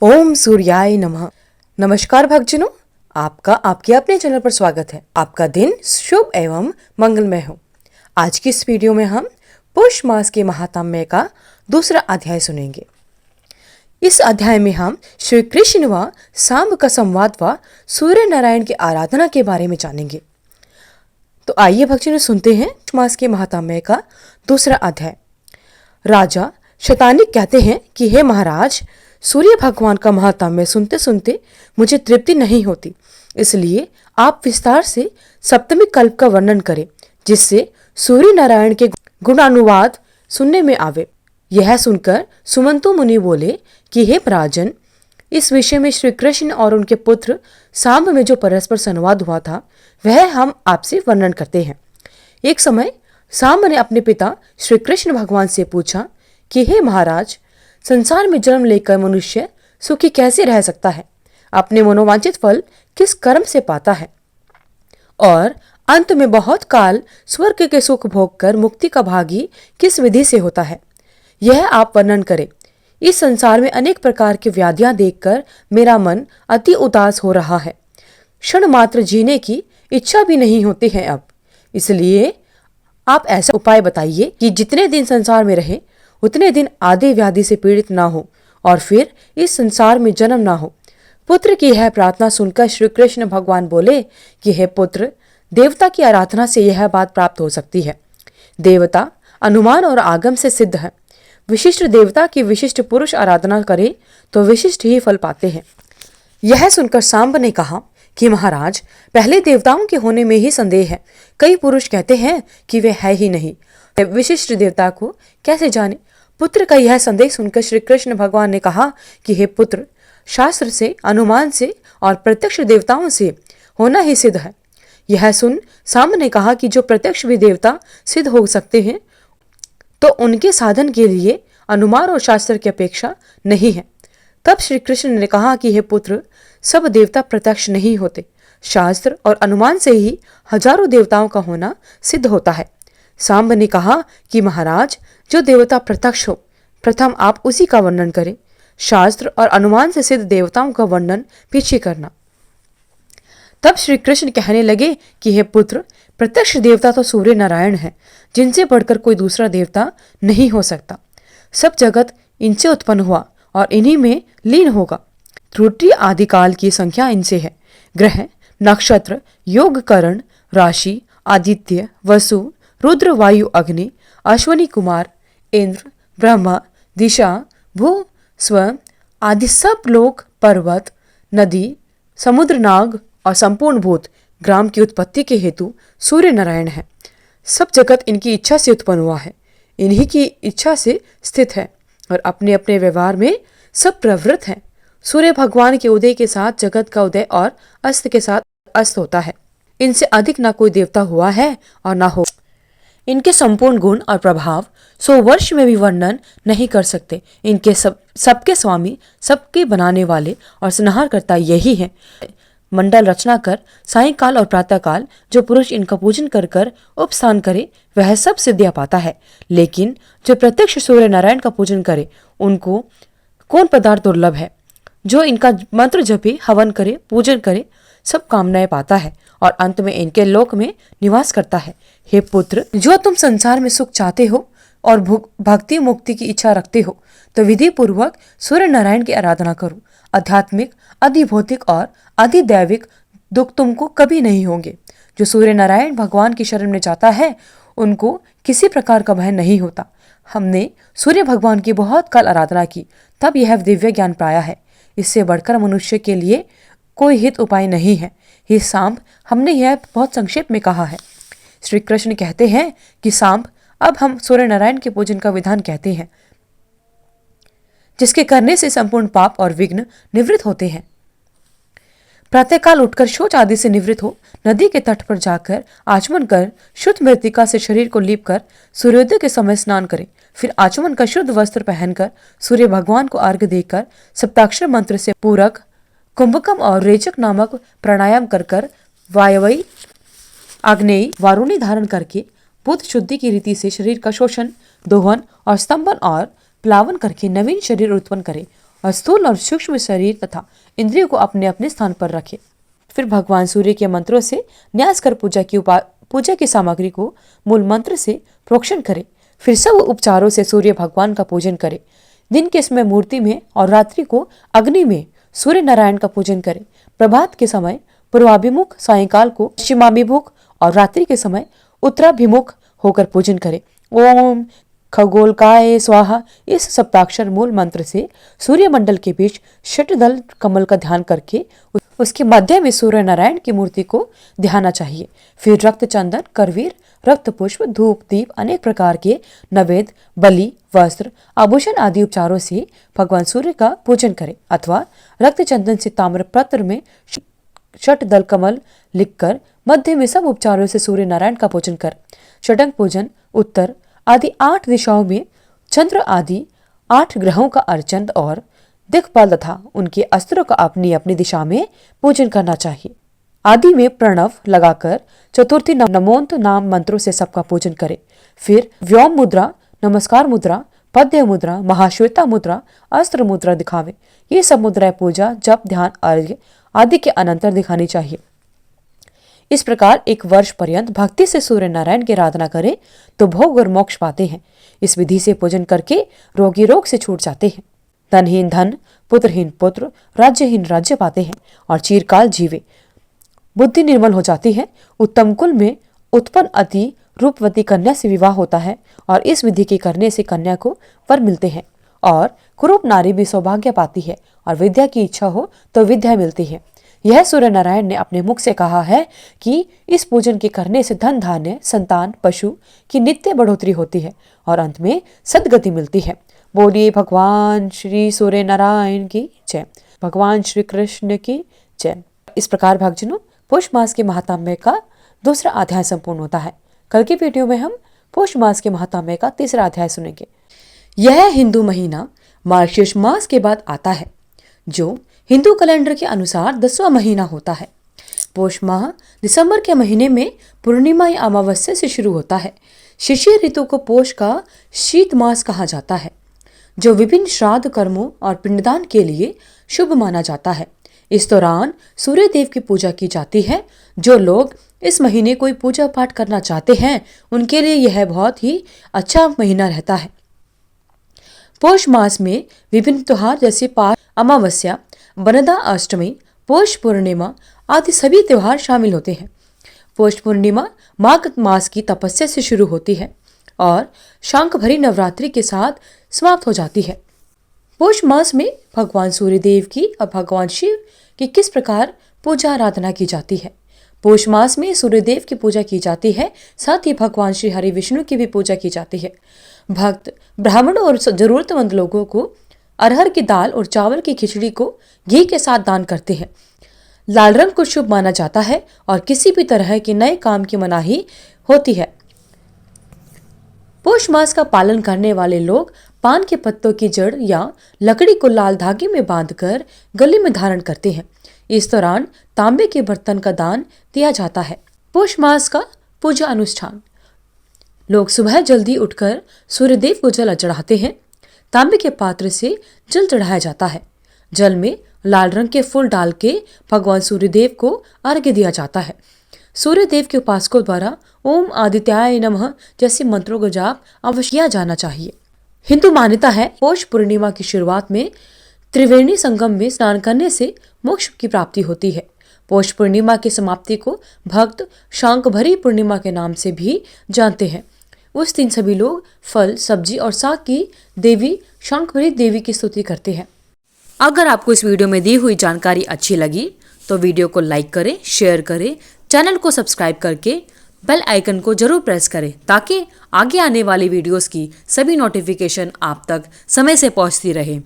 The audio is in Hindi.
ओम सूर्याय नमः। नमस्कार भक्तजनों, आपका आपके अपने चैनल पर स्वागत है। आपका दिन शुभ एवं मंगलमय हो। आज की इस वीडियो में हम पुष मास के महात्म्य का दूसरा अध्याय सुनेंगे। इस अध्याय में हम श्री कृष्ण व सांब का संवाद व सूर्य नारायण की आराधना के बारे में जानेंगे। तो आइए भक्तजनों सुनते हैं पुष मास के महात्म्य का दूसरा अध्याय। राजा शतानिक कहते हैं कि हे महाराज, सूर्य भगवान का महात्म्य सुनते सुनते मुझे तृप्ति नहीं होती, इसलिए आप विस्तार से सप्तमी कल्प का वर्णन करें, जिससे सूर्य नारायण के गुणानुवाद सुनने में आवे। यह सुनकर सुमंतो मुनि बोले कि हे राजन, इस विषय में श्री कृष्ण और उनके पुत्र सांब में जो परस्पर संवाद हुआ था वह हम आपसे वर्णन करते हैं। एक समय सांब ने अपने पिता श्री कृष्ण भगवान से पूछा कि हे महाराज, संसार में जन्म लेकर मनुष्य सुखी कैसे रह सकता है? अपने मनोवांछित फल किस कर्म से पाता है और अंत में बहुत काल स्वर्ग के सुख भोग कर मुक्ति का भागी किस विधि से होता है? यह आप वर्णन करें। इस संसार में अनेक प्रकार की व्याधियां देखकर मेरा मन अति उदास हो रहा है। क्षण मात्र जीने की इच्छा भी नहीं होती है अब। इसलिए आप ऐसा उपाय बताइए कि जितने दिन संसार में रहे उतने दिन आदि व्याधि से पीड़ित ना हो और फिर इस संसार में जन्म ना हो। पुत्र की यह प्रार्थना सुनकर श्री कृष्ण भगवान बोले कि हे पुत्र, देवता की आराधना से यह बात प्राप्त हो सकती है। देवता अनुमान और आगम से सिद्ध है। विशिष्ट देवता की विशिष्ट पुरुष आराधना करे तो विशिष्ट ही फल पाते हैं। यह सुनकर सांब ने कहा कि महाराज, पहले देवताओं के होने में ही संदेह है। कई पुरुष कहते हैं कि वे है ही नहीं, विशिष्ट देवता को कैसे जाने? पुत्र का यह संदेह सुनकर श्री कृष्ण भगवान ने कहा कि हे पुत्र, शास्त्र से, अनुमान से और प्रत्यक्ष देवताओं से होना ही सिद्ध है। यह सुन सांब ने कहा कि जो प्रत्यक्ष भी देवता सिद्ध हो सकते हैं तो उनके साधन के लिए अनुमान और शास्त्र की अपेक्षा नहीं है। तब श्री कृष्ण ने कहा कि हे पुत्र, सब देवता प्रत्यक्ष नहीं होते। शास्त्र और अनुमान से ही हजारों देवताओं का होना सिद्ध होता है। सांब ने कहा कि महाराज, जो देवता प्रत्यक्ष हो, प्रथम आप उसी का वर्णन करें। शास्त्र और अनुमान से सिद्ध देवताओं का वर्णन पीछे करना। तब श्री कृष्ण कहने लगे कि हे पुत्र, प्रत्यक्ष देवता तो सूर्य नारायण है, जिनसे बढ़कर कोई दूसरा देवता नहीं हो सकता। सब जगत इनसे उत्पन्न हुआ और इन्हीं में लीन होगा। त्रुटि आदिकाल की संख्या इनसे है। ग्रह, नक्षत्र, योग, करण, राशि, आदित्य, वसु, रुद्र, वायु, अग्नि, अश्वनी कुमार, इंद्र, ब्रह्मा, दिशा, भू, स्व आदि सब लोग, पर्वत, नदी, समुद्र, नाग और संपूर्ण भूत ग्राम की उत्पत्ति के हेतु सूर्य नारायण है। सब जगत इनकी इच्छा से उत्पन्न हुआ है, इन्हीं की इच्छा से स्थित है और अपने अपने व्यवहार में सब प्रवृत्त हैं। सूर्य भगवान के उदय के साथ जगत का उदय और अस्त के साथ अस्त होता है। इनसे अधिक ना कोई देवता हुआ है और ना हो। इनके संपूर्ण गुण और प्रभाव 100 वर्ष में भी वर्णन नहीं कर सकते। इनके सबके स्वामी, सबके बनाने वाले और संहारकर्ता यही हैं। मंडल रचना कर सायंकाल और प्रातःकाल जो पुरुष इनका पूजन कर कर उपस्थान करे वह सब सिद्धियां पाता है। लेकिन जो प्रत्यक्ष सूर्य नारायण का पूजन करे उनको कौन पदार्थ दुर्लभ है? जो इनका मंत्र जपे, हवन करे, पूजन करे, सब कामनाएं पाता है और अंत में इनके लोक में निवास करता है। हे पुत्र, जो तुम संसार में सुख चाहते हो और भक्ति मुक्ति की इच्छा रखते हो तो विधि पूर्वक सूर्य नारायण की आराधना करो। आध्यात्मिक, अधिभौतिक और अधिदैविक दुख तुमको कभी नहीं होंगे। जो सूर्य नारायण भगवान की शरण में जाता है उनको किसी प्रकार का भय नहीं होता। हमने सूर्य भगवान की बहुत काल आराधना की, तब यह दिव्य ज्ञान पाया है। इससे बढ़कर मनुष्य के लिए कोई हित उपाय नहीं है। हे सांब, हमने यह बहुत संक्षेप में कहा है। श्री कृष्ण कहते हैं कि सांब, अब हम सूर्य नारायण के पूजन का विधान कहते हैं, जिसके करने से संपूर्ण पाप और विघ्न निवृत्त होते हैं। प्रातःकाल उठकर शौच आदि से निवृत्त हो, नदी के तट पर जाकर आचमन कर शुद्ध मृत्तिका से शरीर को लीप कर सूर्योदय के समय स्नान करें। फिर आचमन का शुद्ध वस्त्र पहनकर सूर्य भगवान को अर्घ्य देकर सप्ताक्षर मंत्र से पूरक कुंभकम और रेचक नामक प्राणायाम कर कर वायवई, आग्नेयी, वारुणी धारण करके बुद्ध शुद्धि की रीति से शरीर का शोषण, दोहन और स्तंभन और प्लावन करके नवीन शरीर उत्पन्न करे और स्थूल और सूक्ष्म शरीर तथा इंद्रियों को अपने अपने स्थान पर रखें। फिर भगवान सूर्य के मंत्रों से न्यास कर पूजा की सामग्री को मूल मंत्र से प्रोक्षण करें। फिर सब उपचारों से सूर्य भगवान का पूजन करें। दिन के समय मूर्ति में और रात्रि को अग्नि में सूर्य नारायण का पूजन करें। प्रभात के समय पूर्वाभिमुख, सायंकाल को पश्चिमाभिमुख और रात्रि के समय उत्तराभिमुख होकर पूजन करें। ओम खगोलकाय स्वाहा इस सप्ताक्षर मूल मंत्र से सूर्य मंडल के बीच षटदल कमल का ध्यान करके उसके मध्य में सूर्य नारायण की मूर्ति को ध्याना चाहिए। फिर रक्त चंदन, करवीर, रक्त पुष्प, धूप, दीप, अनेक प्रकार के नवेद, बलि, वस्त्र, आभूषण आदि उपचारों से भगवान सूर्य का पूजन करें अथवा रक्त चंदन से ताम्र पत्र में षटदल कमल लिखकर मध्य में सब उपचारों से सूर्य नारायण का पूजन कर षडंग पूजन, उत्तर आदि 8 दिशाओं में चंद्र आदि 8 ग्रहों का अर्चन और दिक्पाल तथा उनके अस्त्रों का अपनी अपनी दिशा में पूजन करना चाहिए। आदि में प्रणव लगाकर चतुर्थी नमोन्त नाम मंत्रों से सबका पूजन करें। फिर व्योम मुद्रा, नमस्कार मुद्रा, पद्य मुद्रा, महाश्वेता मुद्रा, अस्त्र मुद्रा दिखावे। ये सब मुद्राएं पूजा, जप, ध्यान, अर्घ्य आदि के अनंतर दिखानी चाहिए। इस प्रकार 1 वर्ष पर्यंत भक्ति से सूर्य नारायण की आराधना करें तो भोग और मोक्ष पाते हैं। इस विधि से पूजन करके रोगी रोग से छूट जाते हैं, धनहीन धन, पुत्रहीन पुत्र, राज्यहीन राज्य पाते हैं और चिरकाल जीवे। बुद्धि निर्मल हो जाती है। उत्तम कुल में उत्पन्न अति रूपवती कन्या से विवाह होता है और इस विधि के करने से कन्या को वर मिलते हैं और कुरूप नारी भी सौभाग्य पाती है और विद्या की इच्छा हो तो विद्या मिलती है। यह सूर्य नारायण ने अपने मुख से कहा है कि इस पूजन के करने से धन, धान्य, संतान, पशु की नित्य बढ़ोतरी होती है और अंत में सद्गति मिलती है। बोलिए भगवान श्री सूर्य नारायण की जय, भगवान श्री कृष्ण की जय। इस प्रकार भक्तजनों पौष मास के महात्म्य का दूसरा अध्याय संपूर्ण होता है। कल की वीडियो में हम पौष मास के महात्म्य का तीसरा अध्याय सुनेंगे। यह हिंदू महीना मार्गशीर्ष मास के बाद आता है, जो हिंदू कैलेंडर के अनुसार 10वां महीना होता है। पौष माह दिसंबर के महीने में पूर्णिमा या अमावस्या से शुरू होता है। शिशिर ऋतु को पौष का शीत मास कहा जाता है, जो विभिन्न श्राद्ध कर्मों और पिंडदान के लिए शुभ माना जाता है। इस दौरान सूर्य देव की पूजा की जाती है। जो लोग इस महीने कोई पूजा पाठ करना चाहते हैं उनके लिए यह बहुत ही अच्छा महीना रहता है। पौष मास में विभिन्न त्योहार जैसे पाठ अमावस्या, वनदा अष्टमी, पौष पूर्णिमा आदि सभी त्योहार शामिल होते हैं। पौष पूर्णिमा माघ मास की तपस्या से शुरू होती है और शांख भरी नवरात्रि के साथ समाप्त हो जाती है। पौष मास में भगवान सूर्य देव की और भगवान शिव की किस प्रकार पूजा आराधना की जाती है। पौष मास में सूर्य देव की पूजा की जाती है, साथ ही भगवान श्री हरि विष्णु की भी पूजा की जाती है। भक्त ब्राह्मणों और जरूरतमंद लोगों को अरहर की दाल और चावल की खिचड़ी को घी के साथ दान करते हैं। लाल रंग को शुभ माना जाता है और किसी भी तरह के नए काम की मनाही होती है। पौष मास का पालन करने वाले लोग पान के पत्तों की जड़ या लकड़ी को लाल धागे में बांधकर गले में धारण करते हैं। इस दौरान तांबे के बर्तन का दान दिया जाता है। पौष मास का पूजा अनुष्ठान। लोग सुबह जल्दी उठकर सूर्यदेव को जल चढ़ाते हैं। तांबे के पात्र से जल चढ़ाया जाता है। जल में लाल रंग के फूल डाल के भगवान सूर्यदेव को अर्घ्य दिया जाता है। सूर्यदेव के उपासकों द्वारा ओम आदित्याय नमः जैसे मंत्रों का जाप अवश्य किया जाना चाहिए। हिंदू मान्यता है पौष पूर्णिमा की शुरुआत में त्रिवेणी संगम में स्नान करने से मोक्ष की प्राप्ति होती है। पौष पूर्णिमा की समाप्ति को भक्त शांख भरी पूर्णिमा के नाम से भी जानते हैं। उस दिन सभी लोग फल, सब्जी और साग की देवी शांखभरी देवी की स्तुति करते हैं। अगर आपको इस वीडियो में दी हुई जानकारी अच्छी लगी तो वीडियो को लाइक करें, शेयर करें, चैनल को सब्सक्राइब करके बेल आइकन को जरूर प्रेस करें ताकि आगे आने वाली वीडियोस की सभी नोटिफिकेशन आप तक समय से पहुंचती रहे।